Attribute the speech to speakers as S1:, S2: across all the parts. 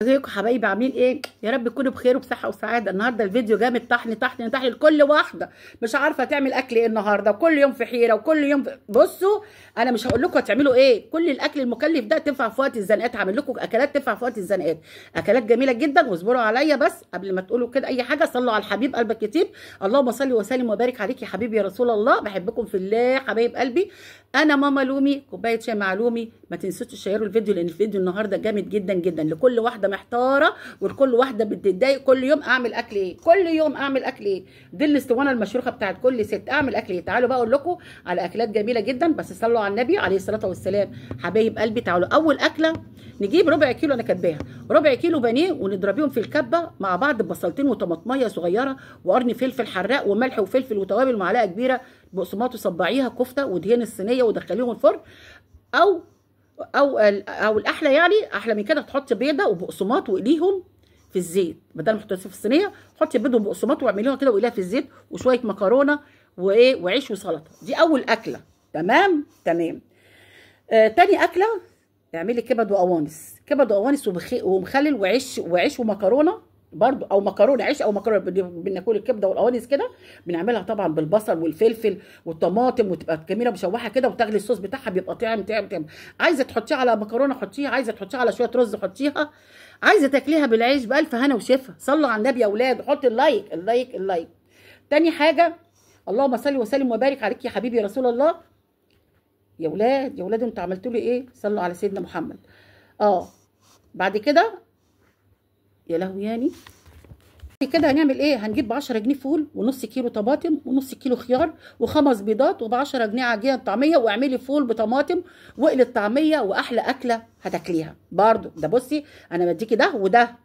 S1: ازيكم حبايبي عاملين ايه؟ يا رب تكونوا بخير وبصحه وسعاده. النهارده الفيديو جامد طحن طحن طحن لكل واحده مش عارفه تعمل اكل ايه النهارده، وكل يوم في حيره وكل يوم بصوا، انا مش هقول لكم هتعملوا ايه. كل الاكل المكلف ده تنفع في وقت الزنقات، هعمل لكم اكلات تنفع في وقت الزنقات، اكلات جميله جدا. واصبروا عليا بس قبل ما تقولوا كده اي حاجه، صلوا على الحبيب قلبك كتير. اللهم صل وسلم وبارك عليك يا حبيبي يا رسول الله. بحبكم في الله حبايب قلبي. انا ماما لومي، كوبايه شاي مع لومي. ما تنسوش تشيروا الفيديو لان الفيديو النهارده جامد جدا جدا لكل واحده محتاره وكل واحده بتتضايق. كل يوم اعمل اكل ايه، كل يوم اعمل اكل ايه، دي الاسطوانه المشروخه بتاعت كل ست. اعمل اكل ايه؟ تعالوا بقى اقول لكم على اكلات جميله جدا، بس صلوا على النبي عليه الصلاه والسلام. حبايب قلبي تعالوا، اول اكله نجيب ربع كيلو، انا كاتباها ربع كيلو بانيه، ونضربيهم في الكبه مع بعض ببصلتين وطماطميه صغيره وقرن فلفل حراق وملح وفلفل وتوابل ومعلقه كبيره بقسماط، وصبعيها كفته ودهين الصينيه ودخليهم الفرن. او او الاحلى يعني احلى من كده تحطي بيضه وبقسماط واقليهم في الزيت، بدل ما تحطيها في الصينيه حطي بيض وبقسماط واعمليها كده وقليها في الزيت، وشويه مكرونه وايه وعيش وسلطه. دي اول اكله. تمام تمام. تاني اكله اعملي كبد وقوانص، كبد وقوانص ومخلل وعيش ومكرونه برضو، او مكرونه عيش او مكرونه. بناكل الكبده والقوانص كده بنعملها طبعا بالبصل والفلفل والطماطم، وتبقى جميله مشوحه كده، وتغلي الصوص بتاعها بيبقى طعم طعم طعم. عايزه تحطيها على مكرونه حطيها، عايزه تحطيها على شويه رز حطيها، عايزه تاكليها بالعيش بالف هنا وشفا. صلوا على النبي يا اولاد، حط اللايك اللايك اللايك. تاني حاجه، اللهم صل وسلم وبارك عليك يا حبيبي يا رسول الله. يا ولاد يا ولاد انتوا عملتوا لي ايه؟ صلوا على سيدنا محمد. بعد كده يا لهوياني كده هنعمل ايه؟ هنجيب ب 10 جنيه فول، ونص كيلو طماطم، ونص كيلو خيار، وخمس بيضات، وب 10 جنيه عجينه طعميه. واعملي فول بطماطم واقلي الطعميه، واحلى اكله هتاكليها برضو. ده بصي انا بديكي ده وده.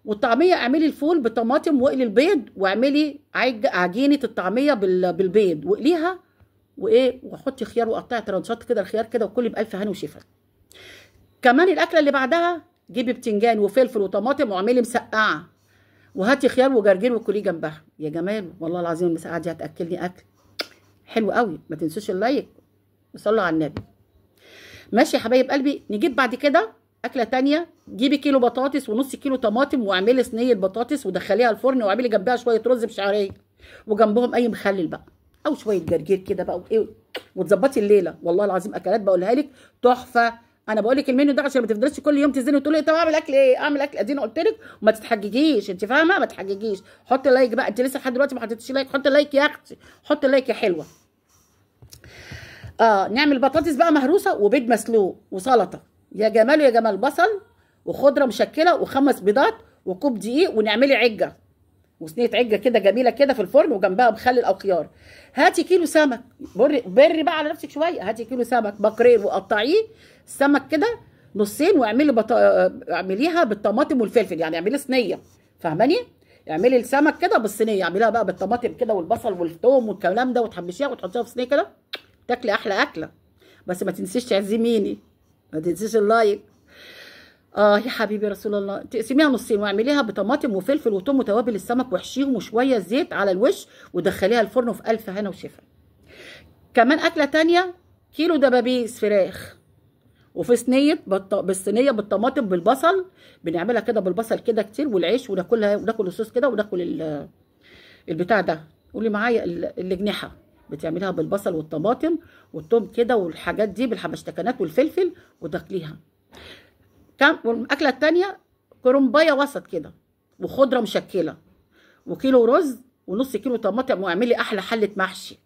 S1: والطعميه اعملي الفول بطماطم واقلي البيض، واعملي عجينه الطعميه بالبيض واقليها، وايه وحطي خيار وقطعي ترانشات كده الخيار كده، وكلي بالف هنا وشفا. كمان الاكله اللي بعدها جيبي بتنجان وفلفل وطماطم واعملي مسقعه، وهاتي خيار وجرجير وكليه جنبها. يا جمال والله العظيم المسقعه دي هتاكلني اكل حلو قوي. ما تنسوش اللايك وصلوا على النبي. ماشي يا حبايب قلبي. نجيب بعد كده اكله تانية، جيبي كيلو بطاطس ونص كيلو طماطم، واعملي صينيه بطاطس ودخليها الفرن، واعملي جنبها شويه رز بشعريه، وجنبهم اي مخلل بقى او شويه جرجير كده بقى وايه، وتظبطي الليله. والله العظيم اكلات بقولها لك تحفه. انا بقول لك المنيو ده عشان ما تفضليش كل يوم تزني وتقولي طب اعمل اكل ايه، اعمل اكل. اديني قلت لك وما تتحججيش، انت فاهمه؟ ما تتحججيش. حطي لايك بقى، انت لسه لحد دلوقتي ما حطيتيش لايك. حطي لايك يا اختي، حطي لايك يا حلوه. نعمل بطاطس بقى مهروسه وبيض مسلوق وسلطه. يا جمال يا جمال. بصل وخضره مشكله وخمس بيضات وكوب دقيق، ونعملي عجه وصينيه عجه كده جميله كده في الفرن، وجنبها مخلل او خيار. هاتي كيلو سمك، بري بقى على نفسك شويه. هاتي كيلو سمك بقرير وقطعيه السمك كده نصين، واعملي اعمليها بالطماطم والفلفل، يعني اعملي صينيه، فاهماني؟ اعملي السمك كده بالصينيه، اعمليها بقى بالطماطم كده والبصل والثوم والكلام ده، وتحبشيها وتحطيها في صينيه كده، تاكلي احلى اكله. بس ما تنسيش تعزميني، ما تنسيش اللايك. يا حبيبي رسول الله. تقسميها نصين واعمليها بطماطم وفلفل وثوم وتوابل السمك، واحشيهم وشويه زيت على الوش، ودخليها الفرن في الف هنا وشفا. كمان اكله تانية، كيلو دبابيس فراخ، وفي صينيه بالصينيه بالطماطم بالبصل، بنعملها كده بالبصل كده كتير والعيش، وناكلها وناكل الصوص كده، وناكل البتاع ده. قولي معايا الجنيحه. بتعمليها بالبصل والطماطم والثوم كده والحاجات دي بالحبشتكنات والفلفل، وتاكليها. والأكلة التانية كرنباية وسط كده وخضرة مشكلة، وكيلو رز، ونص كيلو طماطم، واعملي أحلى حلة محشي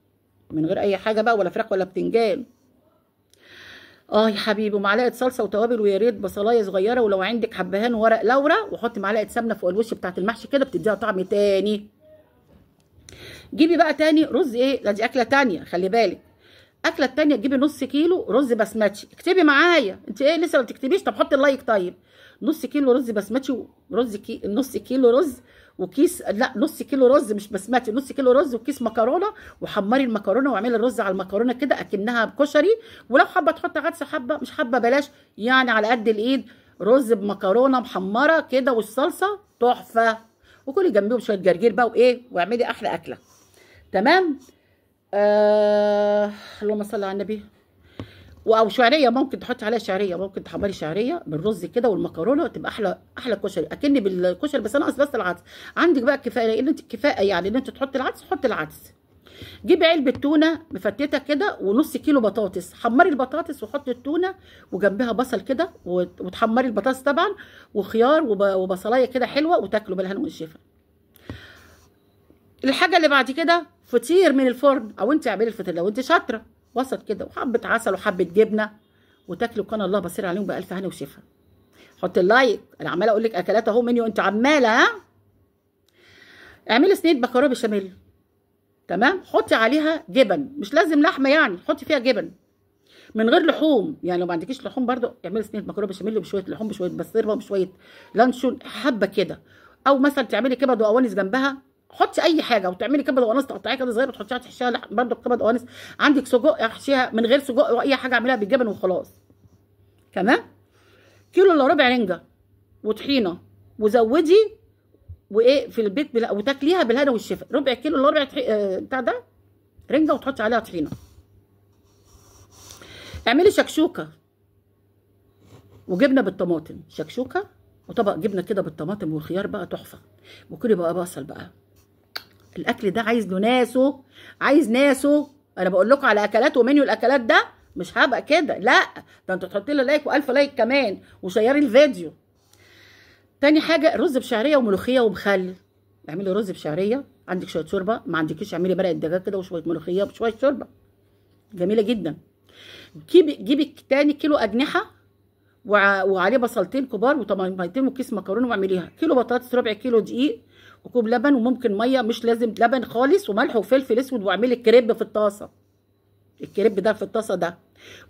S1: من غير أي حاجة بقى، ولا فراخ ولا بتنجان. يا حبيبي. ومعلقة صلصة وتوابل، ويا ريت بصلاية صغيرة، ولو عندك حبهان ورق لورا، وحطي معلقة سمنة فوق الوش بتاعت المحشي كده، بتديها طعم تاني. جيبي بقى تاني رز لا دي أكلة تانية خلي بالك. اكله التانية تجيبي نص كيلو رز بسمتي. اكتبي معايا انت ايه لسه ما بتكتبيش؟ طب حطي اللايك. طيب نص كيلو رز بسمتي، نص كيلو رز وكيس، لا نص كيلو رز مش بسمتي، نص كيلو رز وكيس مكرونه. وحمري المكرونه واعملي الرز على المكرونه كده اكنها كشري. ولو حابه تحطي عدسه حبه، مش حابه بلاش، يعني على قد الايد. رز بمكرونه محمره كده والصلصه تحفه. وكلي جنبيهم شويه جرجير بقى وايه، واعملي احلى اكله. تمام. اللهم صل على النبي. او شعريه، ممكن تحطي عليها شعريه، ممكن تحمري شعريه بالرز كده والمكرونه، تبقى احلى احلى كشري اكني بالكشري، بس انا بس العدس عندك بقى كفايه، لان انت كفايه يعني ان انت تحطي العدس، حطي العدس. جيبي علبه تونه مفتته كده ونص كيلو بطاطس، حمري البطاطس وحطي التونه وجنبها بصل كده، وتحمري البطاطس طبعا وخيار وبصلايه كده حلوه، وتاكلوا بالهنا والشفا. الحاجه اللي بعد كده فطير من الفرن، او انت اعملي الفطير لو انت شاطره وسط كده، وحبه عسل وحبه جبنه، وتاكلوا كان الله بصير عليهم بالف هنا وشفا. حطي اللايك، انا عماله اقول لك اكلات اهو منيو، انت عماله ها. اعملي صينيه مكرونه بشاميل، تمام، حطي عليها جبن، مش لازم لحمه يعني، حطي فيها جبن من غير لحوم، يعني لو ما عندكيش لحوم برضو اعملي صينيه مكرونه بشاميل بشويه لحوم، بشويه بسطرمه، بشويه لانشون، حبه كده. او مثلا تعملي كبد وقوانص جنبها، حطي اي حاجه، وتعملي كبد وقوانص تقطعيها كده صغيره وتحطيها تحشيها برضو كبد وقوانص. عندك سجق احشيها، من غير سجق واي حاجه اعمليها بالجبن وخلاص. تمام. كيلو الا ربع رنجه وطحينه، وزودي وايه في البيت وتاكليها بالهنا والشفا. ربع كيلو الا ربع بتاع ده رنجه، وتحطي عليها طحينه. اعملي شكشوكه وجبنه بالطماطم، شكشوكه وطبق جبنه كده بالطماطم والخيار بقى تحفه، وكلي بقى بصل بقى. الاكل ده عايز له ناسه، عايز ناسه. انا بقول لكم على اكلات ومنيو الاكلات ده، مش هبقى كده لا، ده انت تحطي لي لايك والف لايك كمان وشيري الفيديو. تاني حاجه رز بشعريه وملوخيه ومخلل. اعملي رز بشعريه، عندك شويه شوربه، ما عندكيش اعملي مرقه دجاج كده وشويه ملوخيه وشويه شوربه، جميله جدا. جيبي تاني كيلو اجنحه وعليه بصلتين كبار وطماطمتين وكيس مكرونه، واعمليها كيلو بطاطس، ربع كيلو دقيق، وكوب لبن، وممكن ميه، مش لازم لبن خالص، وملح وفلفل اسود، واعملي الكريب في الطاسه، الكريب ده في الطاسه ده،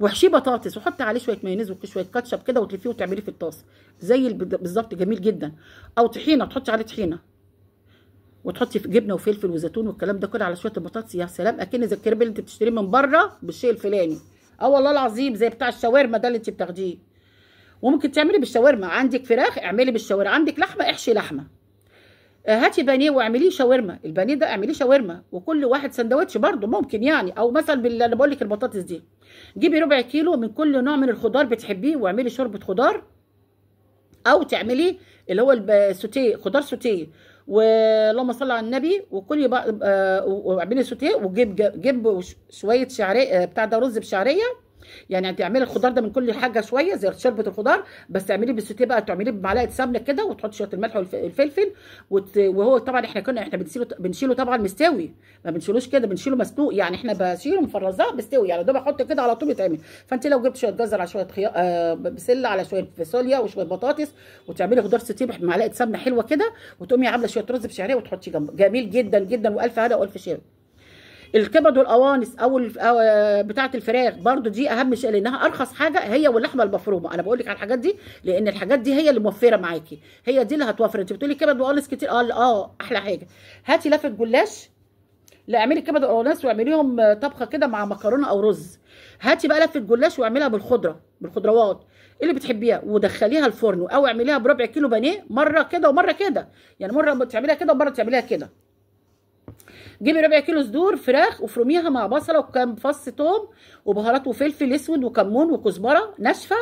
S1: واحشيه بطاطس، وحطي عليه شويه مايونيز وشويه كاتشب كده، وتلفيه وتعمليه في الطاسه زي بالظبط، جميل جدا. او طحينه، تحطي عليه طحينه، وتحطي في جبنه وفلفل وزيتون والكلام ده كله على شويه البطاطس، يا سلام، اكن زي الكريب اللي انت بتشتريه من بره بالشيء الفلاني. اه والله العظيم، زي بتاع الشاورما ده اللي انت بتاخديه. وممكن تعملي بالشاورما، عندك فراخ اعملي بالشاورما، عندك لحمه احشي لحمه. هاتي بانيه واعمليه شاورما، البانيه ده اعمليه شاورما، وكل واحد سندوتش برضه ممكن يعني. او مثلا انا بقول لك البطاطس دي، جيبي ربع كيلو من كل نوع من الخضار بتحبيه، واعملي شوربه خضار، او تعملي اللي هو السوتيه، خضار سوتيه، واللهم صل على النبي، وكلي بقى واعملي سوتيه، جيب شويه شعريه بتاع ده رز بشعريه، يعني تعملي الخضار ده من كل حاجه شويه زي شوربه الخضار، بس تعمليه بالسوتيه بقى، تعمليه بمعلقه سمنه كده، وتحطي شويه الملح والفلفل، وهو طبعا احنا بنشيله طبعا مستوي، ما بنشيلوش كده، بنشيله مسلوق، يعني احنا بشيله مفرزاه مستوي، يعني ده بحط كده على طول يتعمل. فانت لو جبت شويه جزر على شويه بسله على شويه فاصوليا وشويه بطاطس، وتعملي خضار سوتيه بمعلقه سمنه حلوه كده، وتقومي عامله شويه رز بشعريه وتحطي جنبه، جميل جدا جدا، والف هنا والف شفا. الكبد والقوانص او بتاعه الفراخ برضو دي اهم شيء، لانها ارخص حاجه هي واللحمه المفرومه. انا بقول لك على الحاجات دي لان الحاجات دي هي اللي موفره معاكي، هي دي اللي هتوفر. انت بتقولي كبد وقوانص كتير، احلى حاجه هاتي لفه جلاش، لا اعملي كبد وقوانص واعمليهم طبخه كده مع مكرونه او رز. هاتي بقى لفه جلاش واعمليها بالخضروات اللي بتحبيها، ودخليها الفرن، او اعمليها بربع كيلو بانيه، مره كده ومره كده، يعني مره تعمليها كده ومره تعمليها كده. جيبي ربع كيلو صدور فراخ وفرميها مع بصله وكام فص ثوم وبهارات وفلفل اسود وكمون وكزبره ناشفه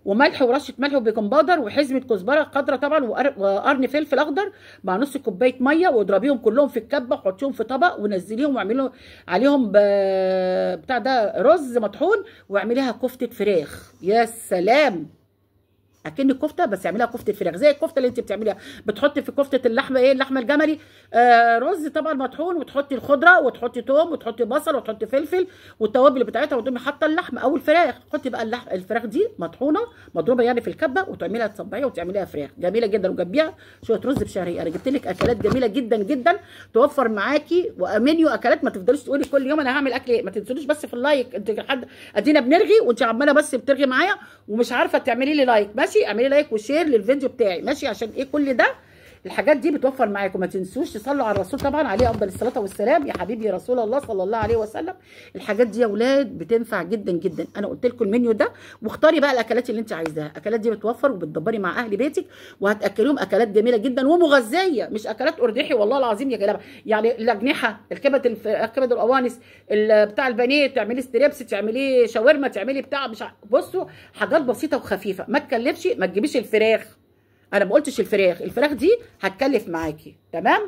S1: وملح ورشه ملح وبيكنج باودر وحزمه كزبره خضراء طبعا وقرن فلفل اخضر مع نص كوبايه ميه، واضربيهم كلهم في الكبه وحطيهم في طبق ونزليهم واعملي عليهم بتاع ده رز مطحون، واعمليها كفته فراخ. يا سلام، اكن الكفته بس اعمليها كفته فراخ زي الكفته اللي انت بتعمليها. بتحطي في كفته اللحمه ايه، اللحمه الجملي، رز طبعا مطحون، وتحطي الخضره وتحطي توم وتحطي بصل وتحطي فلفل والتوابل بتاعتها، وتقومي حاطه اللحمه او الفراخ. حطي بقى الفراخ دي مطحونه مضروبه يعني في الكبه، وتعمليها تصبعيها وتعمليها فراخ جميله جدا، وجنبيها شويه رز بشعريه. انا جبت لك اكلات جميله جدا جدا توفر معاكي، ومنيو اكلات ما تفضليش تقولي كل يوم انا هعمل اكل ايه. ما تنسونيش بس في اللايك، انت حد ادينا بنرغي وانت عماله بس بترغي معايا ومش عارفه تعملي لي لايك، ماشي؟ اعملي لايك وشير للفيديو بتاعي، ماشي؟ عشان ايه كل ده الحاجات دي بتوفر معاكم. ما تنسوش تصلوا على الرسول طبعا عليه افضل الصلاه والسلام، يا حبيبي يا رسول الله صلى الله عليه وسلم. الحاجات دي يا اولاد بتنفع جدا جدا. انا قلت لكم المنيو ده، واختاري بقى الاكلات اللي انت عايزاها. الاكلات دي بتوفر وبتدبري مع اهل بيتك، وهتاكليهم اكلات جميله جدا ومغذيه، مش اكلات اردحي والله العظيم يا جماعه. يعني الاجنحه، الكبد الكبد القوانص، بتاع البانيه، تعملي ستريبس، تعملي شاورما، تعملي بتاع مش بصوا حاجات بسيطه وخفيفه، ما تكلفش. ما تجيبيش الفراخ، انا ما قلتش الفراخ دي هتكلف معاكي، تمام.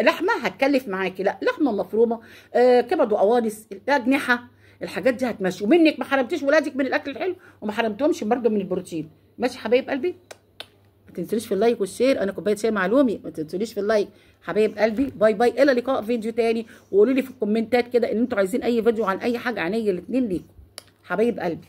S1: لحمه هتكلف معاكي، لا لحمه مفرومه، كبد وقوانص، اجنحه، الحاجات دي هتمشي. ومنك ما حرمتيش ولادك من الاكل الحلو، وما حرمتهمش برده من البروتين. ماشي حبايب قلبي؟ ما تنسونيش في اللايك والشير. انا كوبايه شاي معلومي، ما تنسونيش في اللايك حبايب قلبي. باي باي، الى لقاء فيديو تاني. وقولوا لي في الكومنتات كده ان انتوا عايزين اي فيديو عن اي حاجه، عينيا الاثنين ليكم حبايب قلبي.